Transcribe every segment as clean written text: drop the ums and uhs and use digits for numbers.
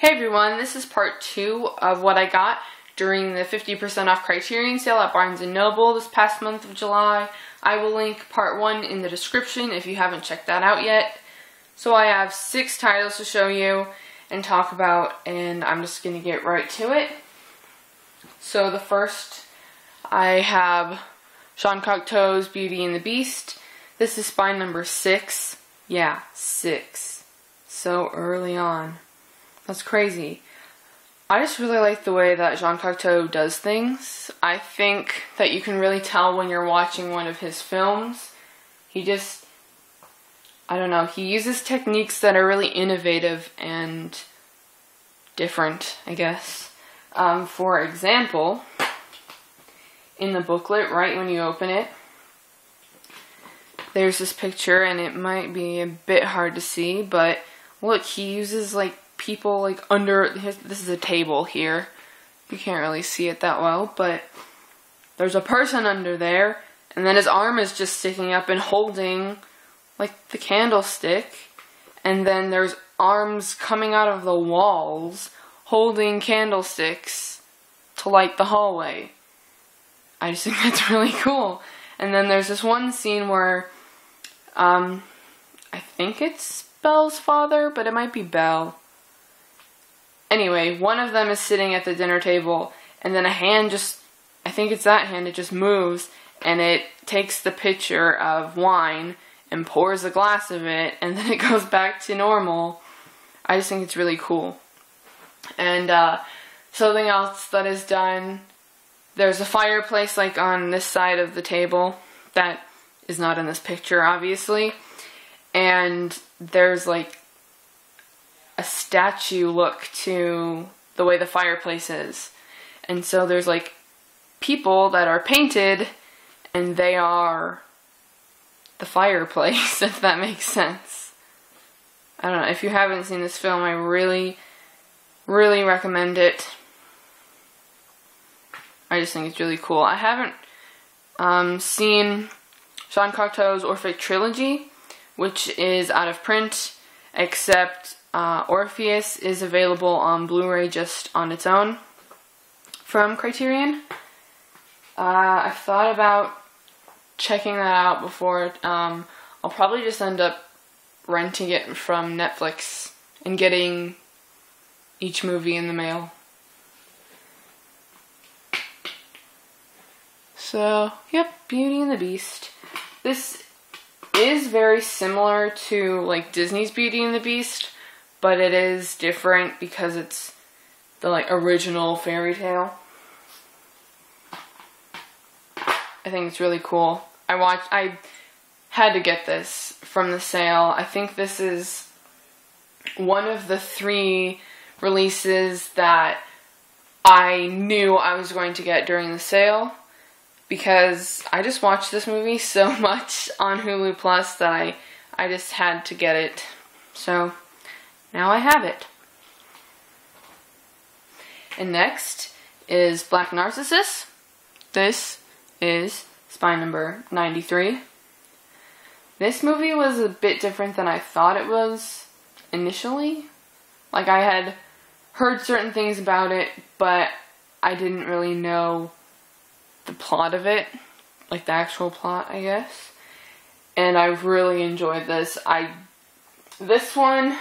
Hey everyone, this is part 2 of what I got during the 50% off Criterion sale at Barnes & Noble this past month of July. I will link part 1 in the description if you haven't checked that out yet. So I have 6 titles to show you and talk about, and I'm just going to get right to it. So the first, I have Jean Cocteau's Beauty and the Beast. This is spine number 6. Yeah, 6. So early on. That's crazy. I just really like the way that Jean Cocteau does things. I think that you can really tell when you're watching one of his films. He just, I don't know, he uses techniques that are really innovative and different, I guess. For example, in the booklet, right when you open it, there's this picture, and it might be a bit hard to see, but look, he uses like people like under this is a table here. You can't really see it that well, but there's a person under there, and then his arm is just sticking up and holding like the candlestick, and then there's arms coming out of the walls holding candlesticks to light the hallway. I just think that's really cool. And then there's this one scene where I think it's Belle's father, but it might be Belle. Anyway, one of them is sitting at the dinner table, and then a hand just, I think it's that hand, it just moves, and it takes the pitcher of wine and pours a glass of it, and then it goes back to normal. I just think it's really cool. And something else that is done, there's a fireplace like on this side of the table that is not in this picture, obviously, and there's like a statue look to the way the fireplace is. And so there's like people that are painted, and they are the fireplace, if that makes sense. I don't know, if you haven't seen this film, I really recommend it. I just think it's really cool. I haven't seen Jean Cocteau's Orphic Trilogy, which is out of print, except Orpheus is available on Blu-ray just on its own from Criterion. I've thought about checking that out before. I'll probably just end up renting it from Netflix and getting each movie in the mail. So, yep, Beauty and the Beast. This is very similar to like Disney's Beauty and the Beast, but it is different because it's the like original fairy tale. I think it's really cool. I had to get this from the sale. I think this is one of the 3 releases that I knew I was going to get during the sale, because I just watched this movie so much on Hulu Plus that I just had to get it. So now I have it. And next is Black Narcissus. This is spine number 93. This movie was a bit different than I thought it was initially. Like, I had heard certain things about it, but I didn't really know the plot of it, like the actual plot, I guess. And I really enjoyed this. This one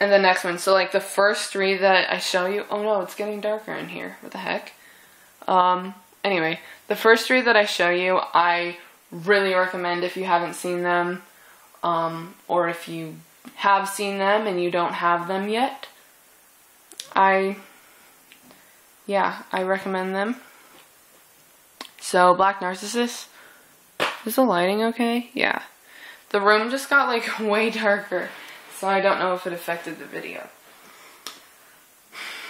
and the next one. So like the first 3 that I show you. Oh no, it's getting darker in here. What the heck? Anyway, the first 3 that I show you, I really recommend if you haven't seen them, or if you have seen them and you don't have them yet. I recommend them. So, Black Narcissus. Is the lighting okay? Yeah. The room just got like way darker, so I don't know if it affected the video.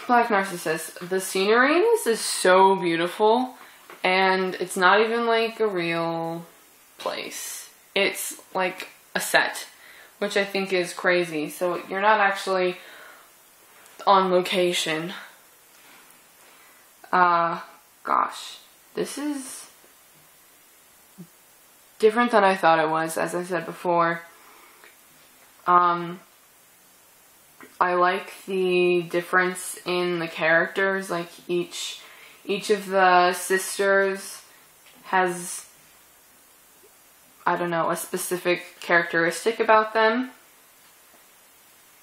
Black Narcissus. The scenery in this is so beautiful, and it's not even like a real place. It's like a set, which I think is crazy. So you're not actually on location. Gosh. This is different than I thought it was, as I said before. I like the difference in the characters. Like each of the sisters has, I don't know, a specific characteristic about them.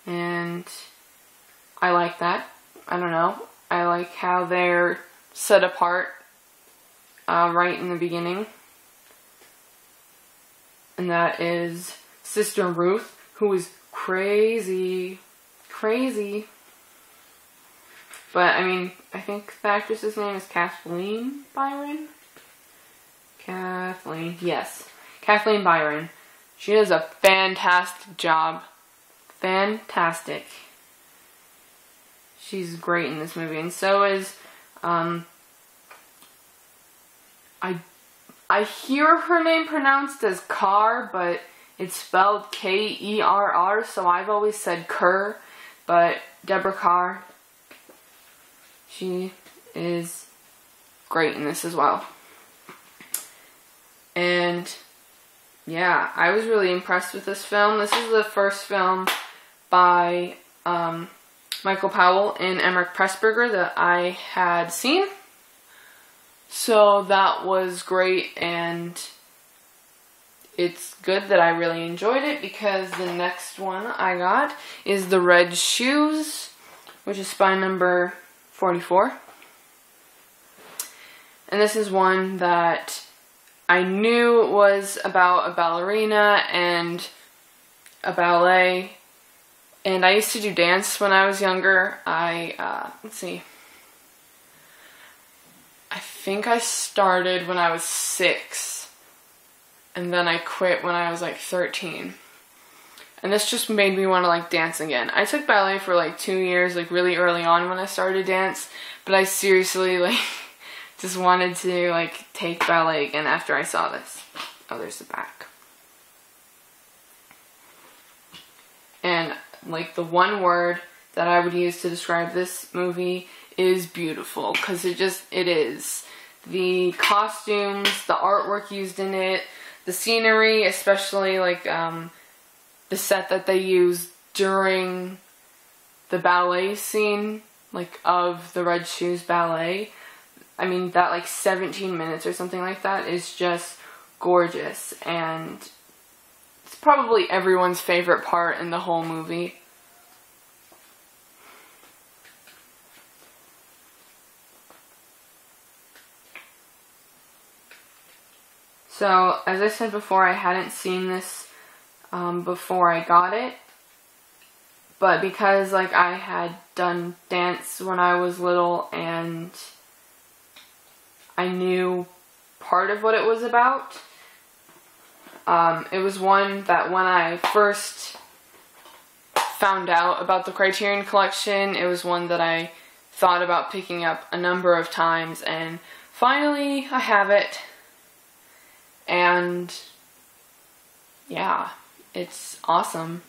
And I like that. I don't know. I like how they're set apart right in the beginning. And that is Sister Ruth, who is crazy. Crazy. But, I mean, I think the actress's name is Kathleen Byron? Kathleen, yes. Kathleen Byron. She does a fantastic job. Fantastic. She's great in this movie. And so is, I hear her name pronounced as Carr, but it's spelled K-E-R-R, so I've always said Kerr. But Deborah Carr, she is great in this as well. And yeah, I was really impressed with this film. This is the first film by Michael Powell and Emmerich Pressburger that I had seen. So that was great, and it's good that I really enjoyed it, because the next one I got is The Red Shoes, which is spy number 44. And this is one that I knew was about a ballerina and a ballet. And I used to do dance when I was younger. Let's see. I think I started when I was 6. And then I quit when I was like 13. And this just made me want to like dance again. I took ballet for like 2 years, like really early on when I started dance. But I seriously like just wanted to like take ballet again after I saw this. Oh, there's the back. And like the one word that I would use to describe this movie is beautiful, because it is. The costumes, the artwork used in it, the scenery, especially like the set that they used during the ballet scene, like of the Red Shoes ballet. I mean, that like 17 minutes or something like that is just gorgeous, and it's probably everyone's favorite part in the whole movie. So, as I said before, I hadn't seen this before I got it, but because like I had done dance when I was little and I knew part of what it was about, it was one that when I first found out about the Criterion collection, it was one that I thought about picking up a number of times, and finally I have it. And yeah, it's awesome.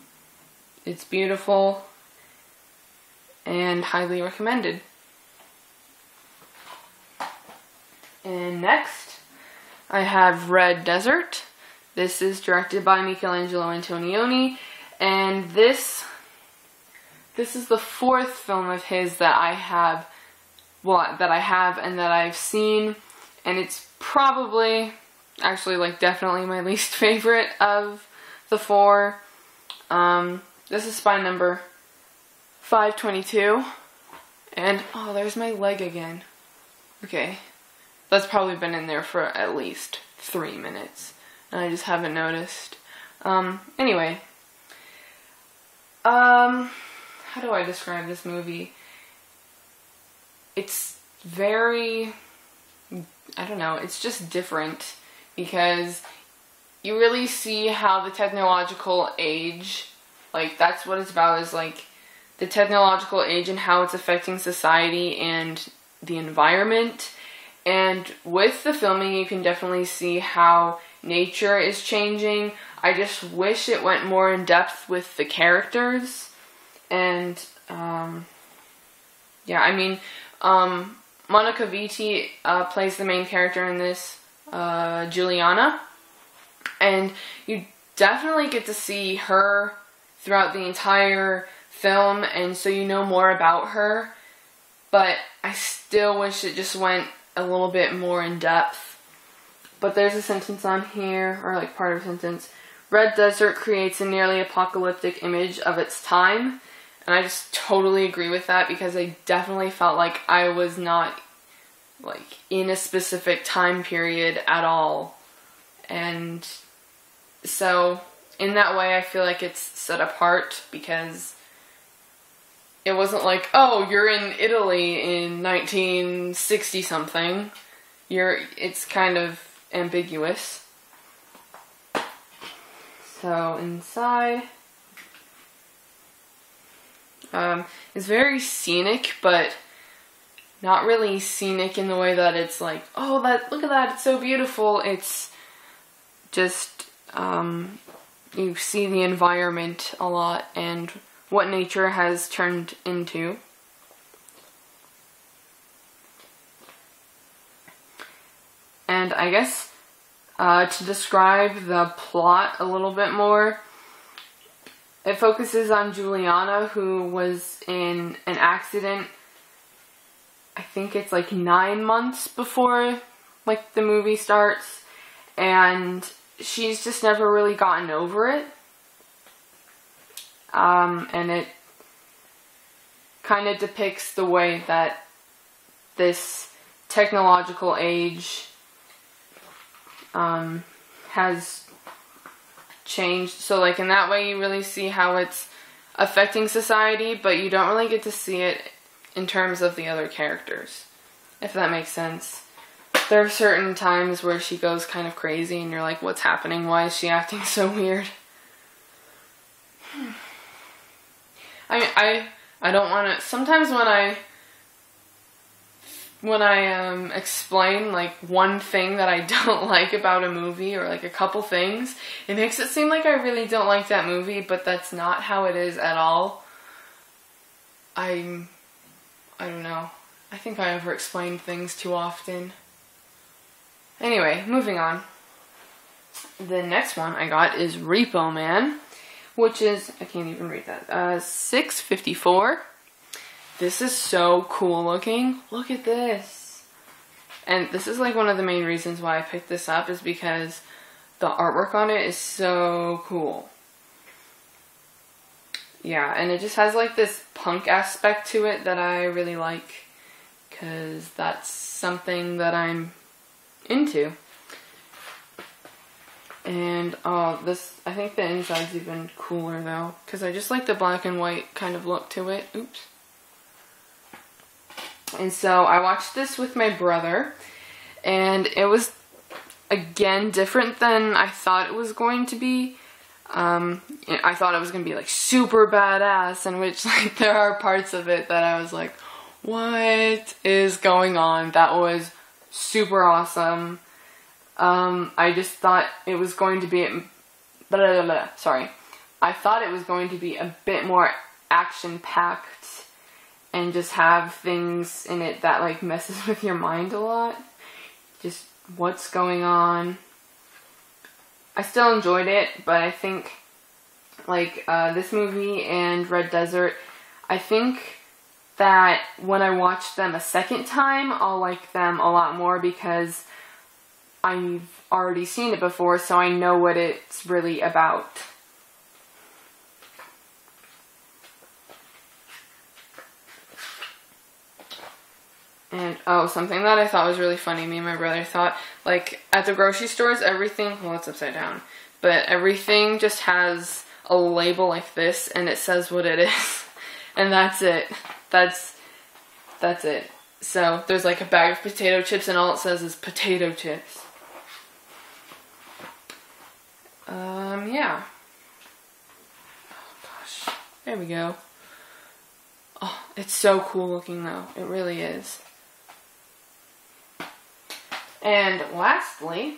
It's beautiful and highly recommended. And next, I have Red Desert. This is directed by Michelangelo Antonioni, and this is the fourth film of his that I have and that I've seen, and it's probably, actually, like, definitely my least favorite of the four. This is spy number 522, and, oh, there's my leg again. Okay, that's probably been in there for at least 3 minutes, and I just haven't noticed. Anyway, how do I describe this movie? It's very, I don't know, it's just different, because you really see how the technological age, like, that's what it's about, is, like, the technological age and how it's affecting society and the environment. And with the filming, you can definitely see how nature is changing. I just wish it went more in depth with the characters. And, yeah, I mean, Monica Vitti plays the main character in this, Juliana, and you definitely get to see her throughout the entire film, and so you know more about her, but I still wish it just went a little bit more in depth. But there's a sentence on here, or like part of a sentence. Red Desert creates a nearly apocalyptic image of its time. And I just totally agree with that, because I definitely felt like I was not like in a specific time period at all. And so in that way I feel like it's set apart, because it wasn't like, oh, you're in Italy in 1960 something. It's kind of ambiguous. So inside, it's very scenic, but not really scenic in the way that it's like, oh, look at that, it's so beautiful. It's just, you see the environment a lot and what nature has turned into. And I guess, to describe the plot a little bit more, it focuses on Juliana, who was in an accident, I think it's like 9 months before like the movie starts, and she's just never really gotten over it. And it kind of depicts the way that this technological age has changed. So like in that way you really see how it's affecting society, but you don't really get to see it in terms of the other characters, if that makes sense. There are certain times where she goes kind of crazy and you're like, what's happening? Why is she acting so weird? I don't want to, sometimes when I explain like one thing that I don't like about a movie, or like a couple things, it makes it seem like I really don't like that movie, but that's not how it is at all. I don't know. I think I over-explain things too often. Anyway, moving on. The next one I got is Repo Man, which is, I can't even read that, $6.54. This is so cool looking. Look at this. And this is like one of the main reasons why I picked this up, is because the artwork on it is so cool. Yeah, and it just has like this punk aspect to it that I really like, because that's something that I'm into. And this, I think the inside's even cooler though, because I just like the black and white kind of look to it. Oops. And so I watched this with my brother, and it was again different than I thought it was going to be. I thought it was going to be like super badass, in which like there are parts of it that I was like, what is going on? That was super awesome. I just thought it was going to be, I thought it was going to be a bit more action-packed and just have things in it that like messes with your mind a lot. Just what's going on. I still enjoyed it, but I think like this movie and Red Desert, I think that when I watch them a second time, I'll like them a lot more, because I've already seen it before, so I know what it's really about. And, oh, something that I thought was really funny, me and my brother thought, like, at the grocery stores, everything, well, it's upside down, but everything just has a label like this, and it says what it is, and that's it. That's it. So, there's like a bag of potato chips, and all it says is potato chips. Yeah. Oh, gosh. There we go. Oh, it's so cool looking, though. It really is. And lastly,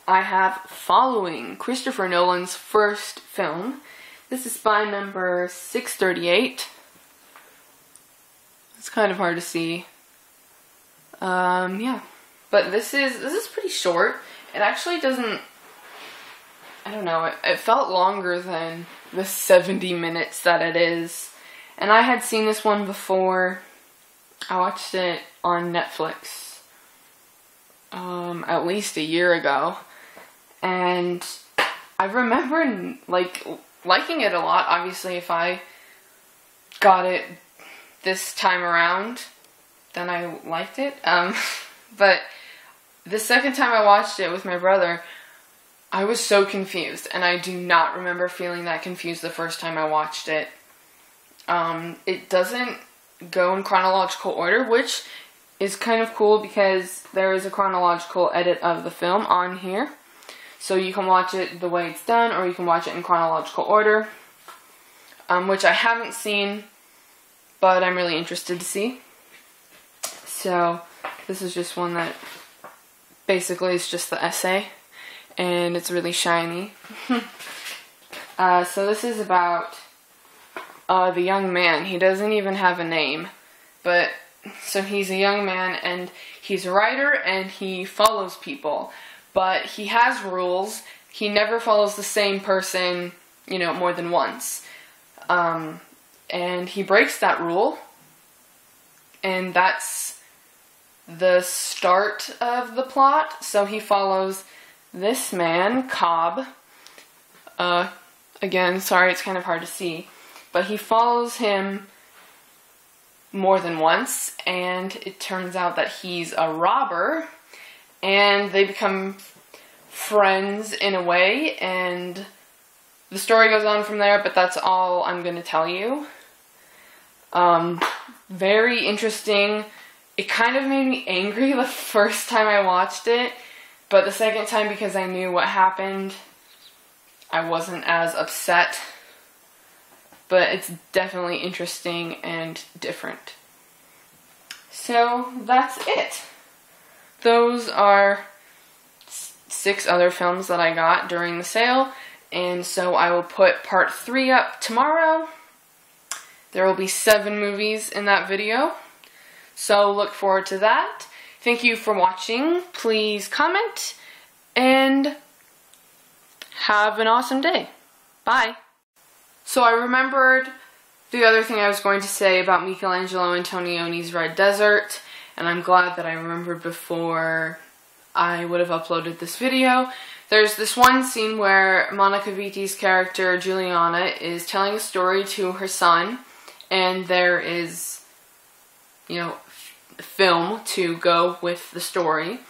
I have Following, Christopher Nolan's first film. This is by number 638. It's kind of hard to see. Yeah. But this is pretty short. It actually doesn't I don't know, it felt longer than the 70 minutes that it is. And I had seen this one before. I watched it on Netflix at least a year ago. And I remember liking it a lot. Obviously, if I got it this time around, then I liked it. But the second time I watched it with my brother, I was so confused, and I do not remember feeling that confused the first time I watched it. It doesn't go in chronological order, which is kind of cool because there is a chronological edit of the film on here. So you can watch it the way it's done, or you can watch it in chronological order, which I haven't seen, but I'm really interested to see. So this is just one that basically is just the essay, and it's really shiny. So this is about the young man. He doesn't even have a name, but so he's a young man, and he's a writer, and he follows people, but he has rules. He never follows the same person, you know, more than once. And he breaks that rule, and that's the start of the plot. So he follows this man, Cobb. Again, sorry, it's kind of hard to see, but he follows him more than once, and it turns out that he's a robber, and they become friends in a way, and the story goes on from there, but that's all I'm going to tell you. Very interesting. It kind of made me angry the first time I watched it, but the second time, because I knew what happened, I wasn't as upset. But it's definitely interesting and different. So that's it. Those are 6 other films that I got during the sale, and so I will put part 3 up tomorrow. There will be 7 movies in that video, so look forward to that. Thank you for watching. Please comment, and have an awesome day. Bye. So I remembered the other thing I was going to say about Michelangelo Antonioni's Red Desert, and I'm glad that I remembered before I would have uploaded this video. There's this one scene where Monica Vitti's character, Juliana, is telling a story to her son, and there is, you know, film to go with the story.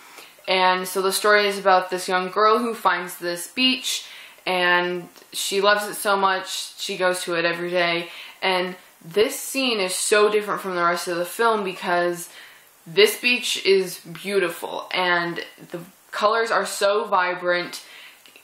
And so the story is about this young girl who finds this beach, and she loves it so much, she goes to it every day. And this scene is so different from the rest of the film because this beach is beautiful, and the colors are so vibrant,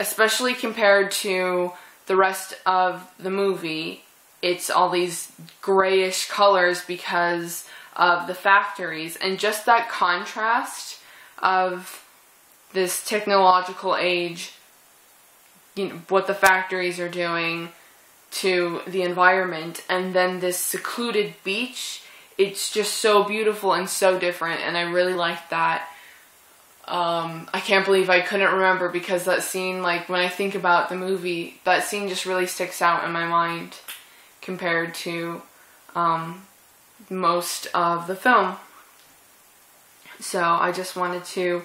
especially compared to the rest of the movie. It's all these grayish colors because of the factories, and just that contrast of this technological age, you know, what the factories are doing to the environment, and then this secluded beach, it's just so beautiful and so different, and I really liked that. I can't believe I couldn't remember, because that scene, like, when I think about the movie, that scene just really sticks out in my mind compared to most of the film. So I just wanted to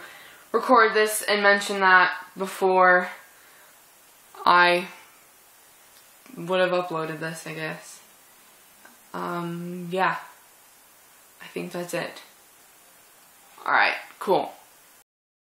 record this and mention that before I would have uploaded this, I guess. Yeah. I think that's it. Alright, cool.